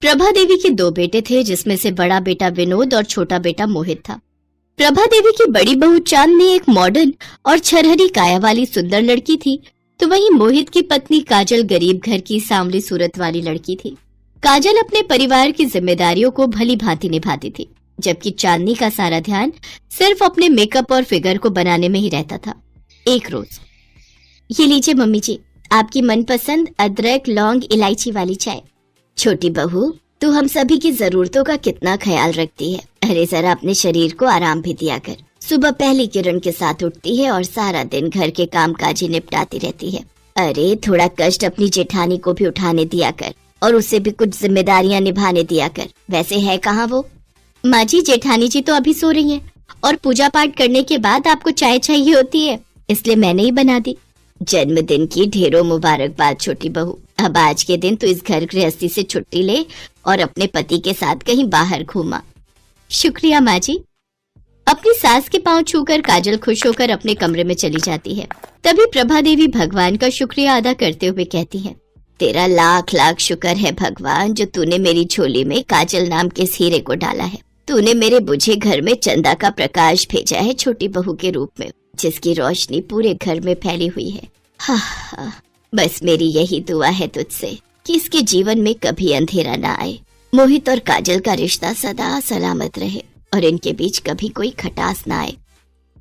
प्रभा देवी के 2 बेटे थे, जिसमें से बड़ा बेटा विनोद और छोटा बेटा मोहित था। प्रभा देवी की बड़ी बहू चांदनी एक मॉडर्न और छरहरी काया वाली सुंदर लड़की थी, तो वहीं मोहित की पत्नी काजल गरीब घर की सांवली सूरत वाली लड़की थी। काजल अपने परिवार की जिम्मेदारियों को भली भांति निभाती थी, जबकि चांदनी का सारा ध्यान सिर्फ अपने मेकअप और फिगर को बनाने में ही रहता था। एक रोज, ये लीजिए मम्मी जी, आपकी मनपसंद अदरक लौंग इलायची वाली चाय। छोटी बहू, तू हम सभी की जरूरतों का कितना ख्याल रखती है। अरे जरा अपने शरीर को आराम भी दिया कर। सुबह पहली किरण के साथ उठती है और सारा दिन घर के कामकाज ही निपटाती रहती है। अरे थोड़ा कष्ट अपनी जेठानी को भी उठाने दिया कर और उसे भी कुछ जिम्मेदारियां निभाने दिया कर। वैसे है कहाँ वो? माँ जी, जेठानी जी तो अभी सो रही हैं और पूजा पाठ करने के बाद आपको चाय चाहिए होती है, इसलिए मैंने ही बना दी। जन्मदिन की ढेरों मुबारकबाद छोटी बहू। अब आज के दिन तू इस घर गृहस्थी से छुट्टी ले और अपने पति के साथ कहीं बाहर घूमा। शुक्रिया माँ जी। अपनी सास के पांव छूकर काजल खुश होकर अपने कमरे में चली जाती है। तभी प्रभा देवी भगवान का शुक्रिया अदा करते हुए कहती है, तेरा लाख लाख शुक्र है भगवान, जो तूने मेरी झोली में काजल नाम के इस हीरे को डाला है। तूने मेरे बुझे घर में चंदा का प्रकाश भेजा है छोटी बहू के रूप में, जिसकी रोशनी पूरे घर में फैली हुई है। हाँ, बस मेरी यही दुआ है तुझसे कि इसके जीवन में कभी अंधेरा ना आए। मोहित और काजल का रिश्ता सदा सलामत रहे और इनके बीच कभी कोई खटास ना आए।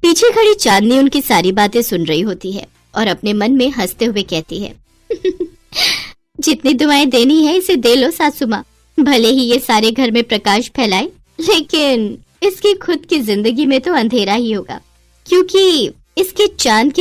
पीछे खड़ी चांदनी उनकी सारी बातें सुन रही होती है और अपने मन में हंसते हुए कहती है, जितनी दुआएं देनी है इसे दे लो सासू माँ। भले ही ये सारे घर में प्रकाश फैलाए, लेकिन इसकी खुद की जिंदगी में तो अंधेरा ही होगा, क्योंकि इसके चांद के